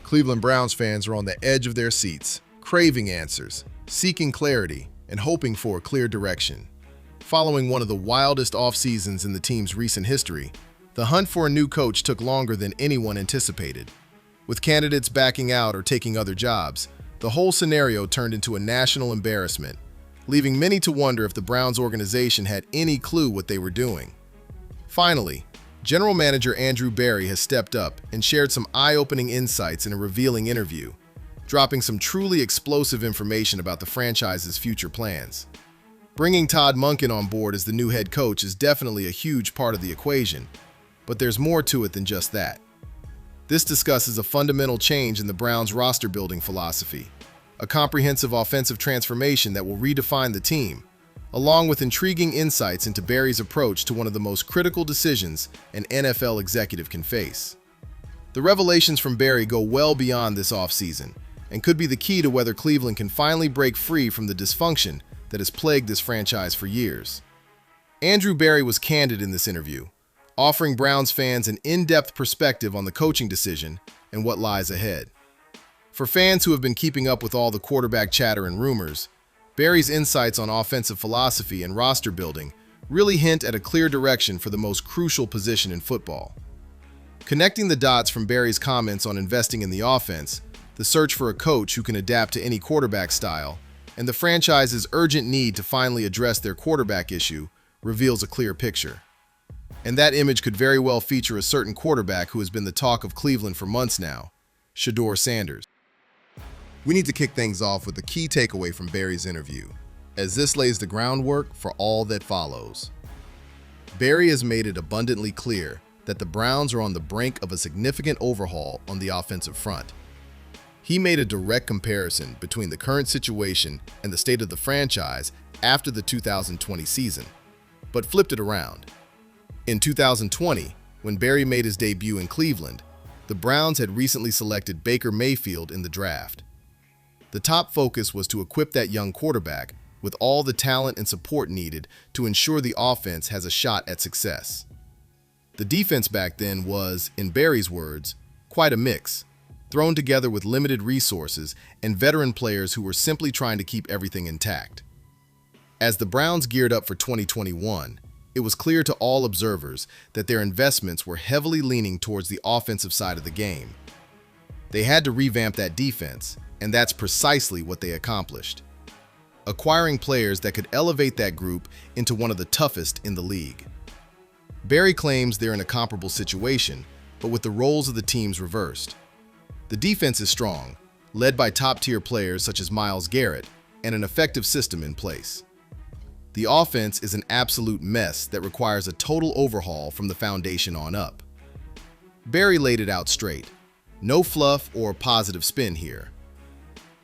Cleveland Browns fans are on the edge of their seats, craving answers, seeking clarity, and hoping for a clear direction. Following one of the wildest off-seasons in the team's recent history, the hunt for a new coach took longer than anyone anticipated. With candidates backing out or taking other jobs, the whole scenario turned into a national embarrassment, leaving many to wonder if the Browns organization had any clue what they were doing. Finally, General Manager Andrew Berry has stepped up and shared some eye-opening insights in a revealing interview, dropping some truly explosive information about the franchise's future plans. Bringing Todd Monken on board as the new head coach is definitely a huge part of the equation, but there's more to it than just that. This discusses a fundamental change in the Browns' roster-building philosophy, a comprehensive offensive transformation that will redefine the team, along with intriguing insights into Berry's approach to one of the most critical decisions an NFL executive can face. The revelations from Berry go well beyond this offseason and could be the key to whether Cleveland can finally break free from the dysfunction that has plagued this franchise for years. Andrew Berry was candid in this interview, offering Browns fans an in-depth perspective on the coaching decision and what lies ahead. For fans who have been keeping up with all the quarterback chatter and rumors, Berry's insights on offensive philosophy and roster building really hint at a clear direction for the most crucial position in football. Connecting the dots from Berry's comments on investing in the offense, the search for a coach who can adapt to any quarterback style, and the franchise's urgent need to finally address their quarterback issue reveals a clear picture. And that image could very well feature a certain quarterback who has been the talk of Cleveland for months now, Shedeur Sanders. We need to kick things off with a key takeaway from Berry's interview, as this lays the groundwork for all that follows. Berry has made it abundantly clear that the Browns are on the brink of a significant overhaul on the offensive front. He made a direct comparison between the current situation and the state of the franchise after the 2020 season, but flipped it around. In 2020, when Berry made his debut in Cleveland, the Browns had recently selected Baker Mayfield in the draft. The top focus was to equip that young quarterback with all the talent and support needed to ensure the offense has a shot at success. The defense back then was, in Berry's words, quite a mix, thrown together with limited resources and veteran players who were simply trying to keep everything intact. As the Browns geared up for 2021, it was clear to all observers that their investments were heavily leaning towards the offensive side of the game. They had to revamp that defense, and that's precisely what they accomplished, acquiring players that could elevate that group into one of the toughest in the league. Berry claims they're in a comparable situation, but with the roles of the teams reversed. The defense is strong, led by top-tier players such as Myles Garrett, and an effective system in place. The offense is an absolute mess that requires a total overhaul from the foundation on up. Berry laid it out straight. No fluff or positive spin here.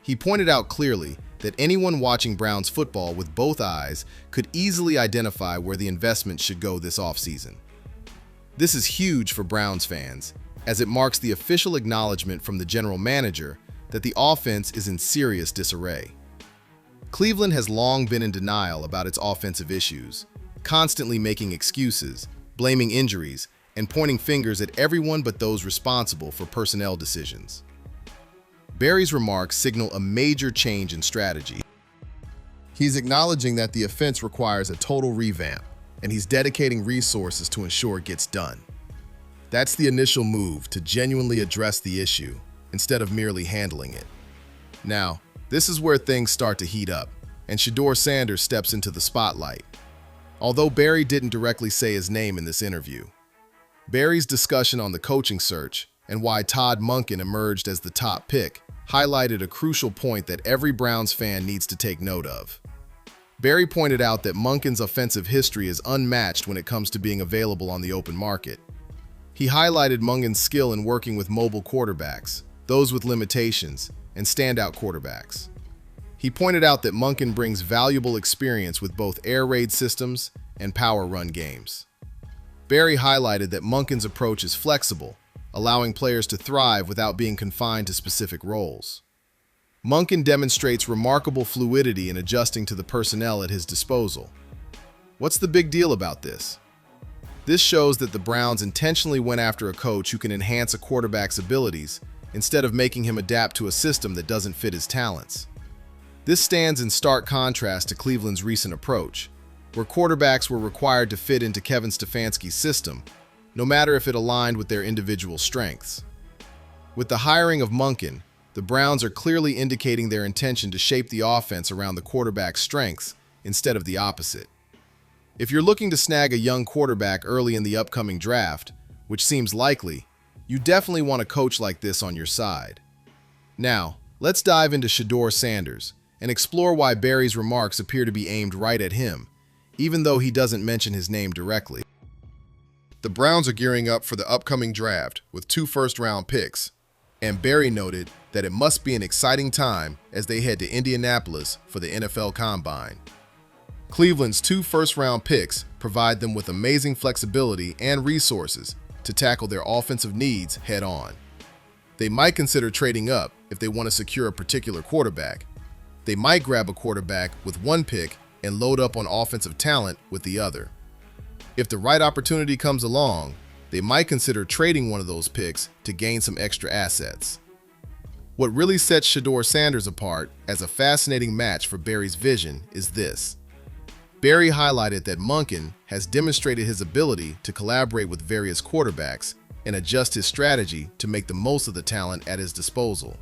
He pointed out clearly that anyone watching Browns football with both eyes could easily identify where the investment should go this offseason. This is huge for Browns fans, as it marks the official acknowledgement from the general manager that the offense is in serious disarray. Cleveland has long been in denial about its offensive issues, constantly making excuses, blaming injuries, and pointing fingers at everyone but those responsible for personnel decisions. Berry's remarks signal a major change in strategy. He's acknowledging that the offense requires a total revamp, and he's dedicating resources to ensure it gets done. That's the initial move to genuinely address the issue, instead of merely handling it. Now, this is where things start to heat up, and Shedeur Sanders steps into the spotlight. Although Berry didn't directly say his name in this interview, Berry's discussion on the coaching search and why Todd Monken emerged as the top pick highlighted a crucial point that every Browns fan needs to take note of. Berry pointed out that Monken's offensive history is unmatched when it comes to being available on the open market. He highlighted Monken's skill in working with mobile quarterbacks, those with limitations, and standout quarterbacks. He pointed out that Monken brings valuable experience with both air raid systems and power run games. Berry highlighted that Monken's approach is flexible, allowing players to thrive without being confined to specific roles. Monken demonstrates remarkable fluidity in adjusting to the personnel at his disposal. What's the big deal about this? This shows that the Browns intentionally went after a coach who can enhance a quarterback's abilities instead of making him adapt to a system that doesn't fit his talents. This stands in stark contrast to Cleveland's recent approach, where quarterbacks were required to fit into Kevin Stefanski's system, no matter if it aligned with their individual strengths. With the hiring of Monken, the Browns are clearly indicating their intention to shape the offense around the quarterback's strengths instead of the opposite. If you're looking to snag a young quarterback early in the upcoming draft, which seems likely, you definitely want a coach like this on your side. Now, let's dive into Shedeur Sanders and explore why Barry's remarks appear to be aimed right at him, even though he doesn't mention his name directly. The Browns are gearing up for the upcoming draft with 2 first-round picks, and Barry noted that it must be an exciting time as they head to Indianapolis for the NFL Combine. Cleveland's 2 first-round picks provide them with amazing flexibility and resources to tackle their offensive needs head-on. They might consider trading up if they want to secure a particular quarterback. They might grab a quarterback with 1 pick and load up on offensive talent with the other. If the right opportunity comes along, they might consider trading one of those picks to gain some extra assets. What really sets Shedeur Sanders apart as a fascinating match for Barry's vision is this. Barry highlighted that Monken has demonstrated his ability to collaborate with various quarterbacks and adjust his strategy to make the most of the talent at his disposal.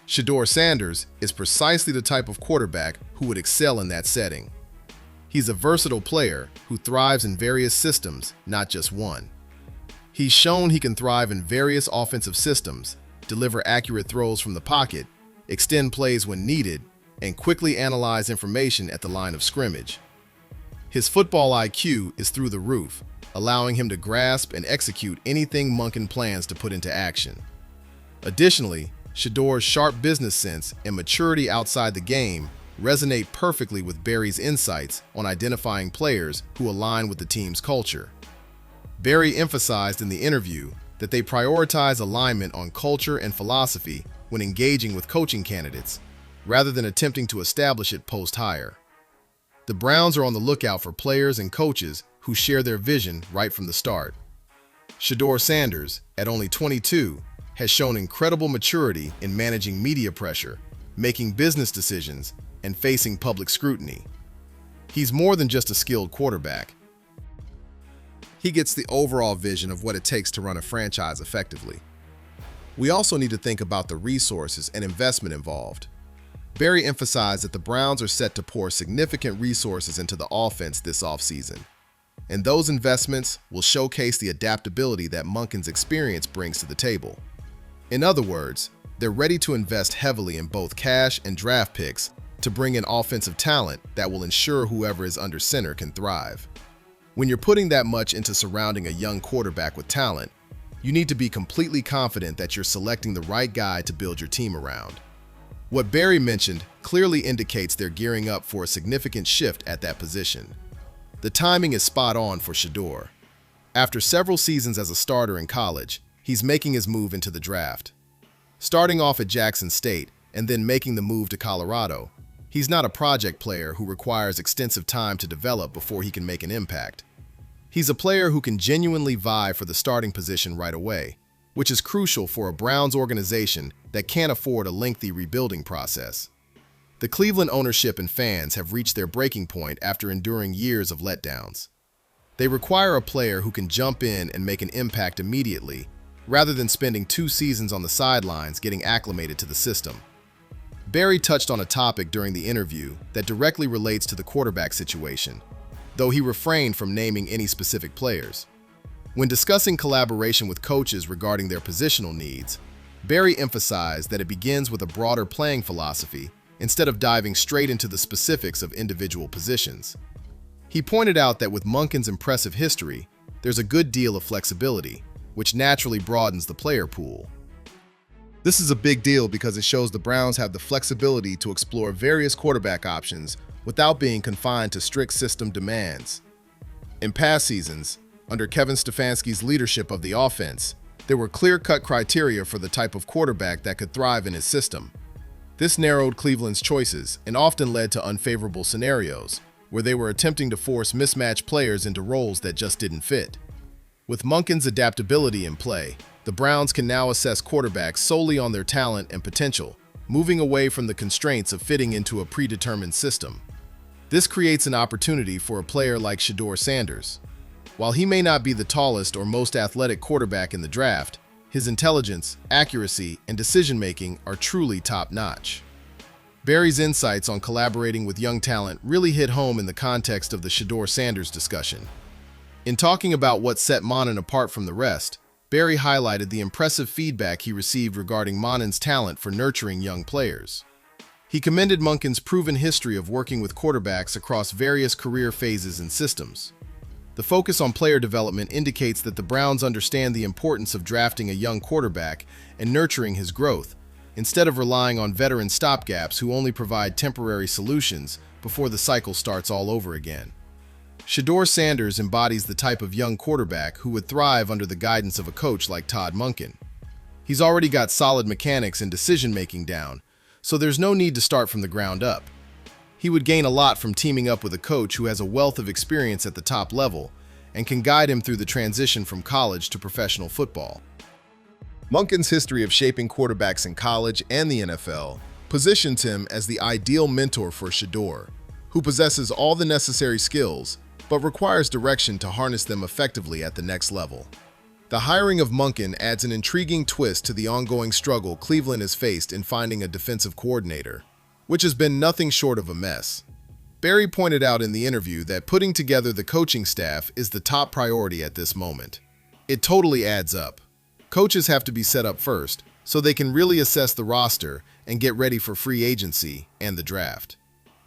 Shedeur Sanders is precisely the type of quarterback who would excel in that setting. He's a versatile player who thrives in various systems, not just one. He's shown he can thrive in various offensive systems, deliver accurate throws from the pocket, extend plays when needed, and quickly analyze information at the line of scrimmage. His football IQ is through the roof, allowing him to grasp and execute anything Monken plans to put into action. Additionally, Shedeur's sharp business sense and maturity outside the game resonate perfectly with Barry's insights on identifying players who align with the team's culture. Barry emphasized in the interview that they prioritize alignment on culture and philosophy when engaging with coaching candidates, rather than attempting to establish it post-hire. The Browns are on the lookout for players and coaches who share their vision right from the start. Shedeur Sanders, at only 22, has shown incredible maturity in managing media pressure, making business decisions, and facing public scrutiny. He's more than just a skilled quarterback. He gets the overall vision of what it takes to run a franchise effectively. We also need to think about the resources and investment involved. Barry emphasized that the Browns are set to pour significant resources into the offense this offseason, and those investments will showcase the adaptability that Monken's experience brings to the table. In other words, they're ready to invest heavily in both cash and draft picks to bring in offensive talent that will ensure whoever is under center can thrive. When you're putting that much into surrounding a young quarterback with talent, you need to be completely confident that you're selecting the right guy to build your team around. What Barry mentioned clearly indicates they're gearing up for a significant shift at that position. The timing is spot on for Shedeur. After several seasons as a starter in college, he's making his move into the draft. Starting off at Jackson State and then making the move to Colorado, he's not a project player who requires extensive time to develop before he can make an impact. He's a player who can genuinely vie for the starting position right away, which is crucial for a Browns organization that can't afford a lengthy rebuilding process. The Cleveland ownership and fans have reached their breaking point after enduring years of letdowns. They require a player who can jump in and make an impact immediately, rather than spending 2 seasons on the sidelines getting acclimated to the system. Barry touched on a topic during the interview that directly relates to the quarterback situation, though he refrained from naming any specific players. When discussing collaboration with coaches regarding their positional needs, Barry emphasized that it begins with a broader playing philosophy instead of diving straight into the specifics of individual positions. He pointed out that with Monken's impressive history, there's a good deal of flexibility, which naturally broadens the player pool. This is a big deal because it shows the Browns have the flexibility to explore various quarterback options without being confined to strict system demands. In past seasons, under Kevin Stefanski's leadership of the offense, there were clear-cut criteria for the type of quarterback that could thrive in his system. This narrowed Cleveland's choices and often led to unfavorable scenarios, where they were attempting to force mismatched players into roles that just didn't fit. With Monken's adaptability in play, The Browns can now assess quarterbacks solely on their talent and potential, moving away from the constraints of fitting into a predetermined system. This creates an opportunity for a player like Shedeur Sanders. While he may not be the tallest or most athletic quarterback in the draft, his intelligence, accuracy, and decision-making are truly top-notch. Barry's insights on collaborating with young talent really hit home in the context of the Shedeur Sanders discussion. In talking about what set Monken apart from the rest, Barry highlighted the impressive feedback he received regarding Monken's talent for nurturing young players. He commended Monken's proven history of working with quarterbacks across various career phases and systems. The focus on player development indicates that the Browns understand the importance of drafting a young quarterback and nurturing his growth, instead of relying on veteran stopgaps who only provide temporary solutions before the cycle starts all over again. Shedeur Sanders embodies the type of young quarterback who would thrive under the guidance of a coach like Todd Monken. He's already got solid mechanics and decision-making down, so there's no need to start from the ground up. He would gain a lot from teaming up with a coach who has a wealth of experience at the top level and can guide him through the transition from college to professional football. Monken's history of shaping quarterbacks in college and the NFL positions him as the ideal mentor for Shedeur, who possesses all the necessary skills but requires direction to harness them effectively at the next level. The hiring of Monken adds an intriguing twist to the ongoing struggle Cleveland has faced in finding a defensive coordinator, which has been nothing short of a mess. Barry pointed out in the interview that putting together the coaching staff is the top priority at this moment. It totally adds up. Coaches have to be set up first, so they can really assess the roster and get ready for free agency and the draft.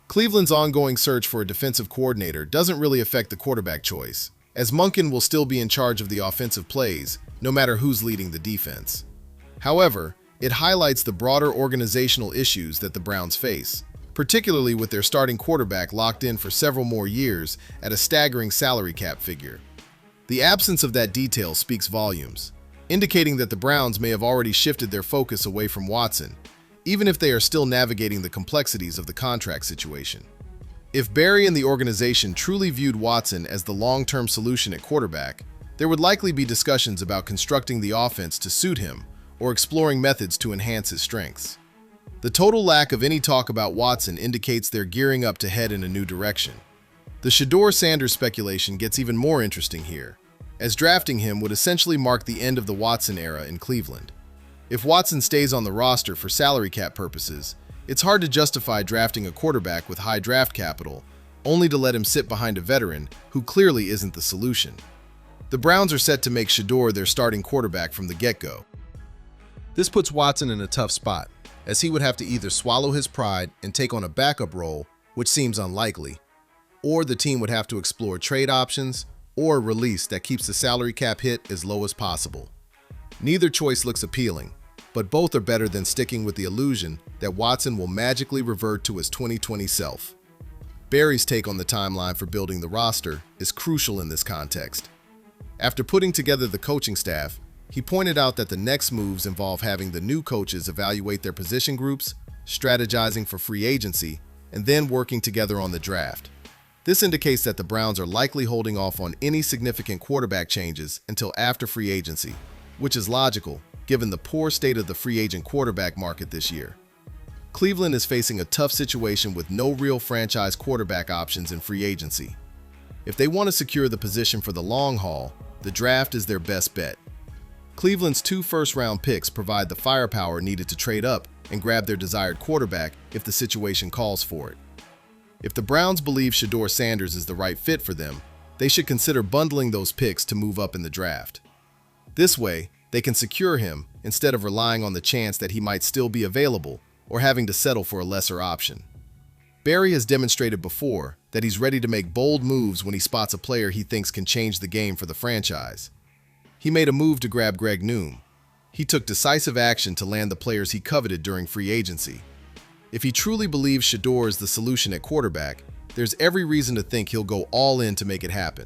Cleveland's ongoing search for a defensive coordinator doesn't really affect the quarterback choice, as Monken will still be in charge of the offensive plays, no matter who's leading the defense. However, it highlights the broader organizational issues that the Browns face, particularly with their starting quarterback locked in for several more years at a staggering salary cap figure. The absence of that detail speaks volumes, indicating that the Browns may have already shifted their focus away from Watson, even if they are still navigating the complexities of the contract situation. If Barry and the organization truly viewed Watson as the long-term solution at quarterback, there would likely be discussions about constructing the offense to suit him or exploring methods to enhance his strengths. The total lack of any talk about Watson indicates they're gearing up to head in a new direction. The Shedeur Sanders speculation gets even more interesting here, as drafting him would essentially mark the end of the Watson era in Cleveland. If Watson stays on the roster for salary cap purposes, it's hard to justify drafting a quarterback with high draft capital, only to let him sit behind a veteran who clearly isn't the solution. The Browns are set to make Shedeur their starting quarterback from the get-go. This puts Watson in a tough spot, as he would have to either swallow his pride and take on a backup role, which seems unlikely, or the team would have to explore trade options or a release that keeps the salary cap hit as low as possible. Neither choice looks appealing, but both are better than sticking with the illusion that Watson will magically revert to his 2020 self. Barry's take on the timeline for building the roster is crucial in this context. After putting together the coaching staff, he pointed out that the next moves involve having the new coaches evaluate their position groups, strategizing for free agency, and then working together on the draft. This indicates that the Browns are likely holding off on any significant quarterback changes until after free agency, which is logical given the poor state of the free agent quarterback market this year. Cleveland is facing a tough situation with no real franchise quarterback options in free agency. If they want to secure the position for the long haul, the draft is their best bet. Cleveland's 2 first-round picks provide the firepower needed to trade up and grab their desired quarterback if the situation calls for it. If the Browns believe Shedeur Sanders is the right fit for them, they should consider bundling those picks to move up in the draft. This way, they can secure him instead of relying on the chance that he might still be available or having to settle for a lesser option. Barry has demonstrated before that he's ready to make bold moves when he spots a player he thinks can change the game for the franchise. He made a move to grab Greg Noom. He took decisive action to land the players he coveted during free agency. If he truly believes Shedeur is the solution at quarterback, there's every reason to think he'll go all in to make it happen.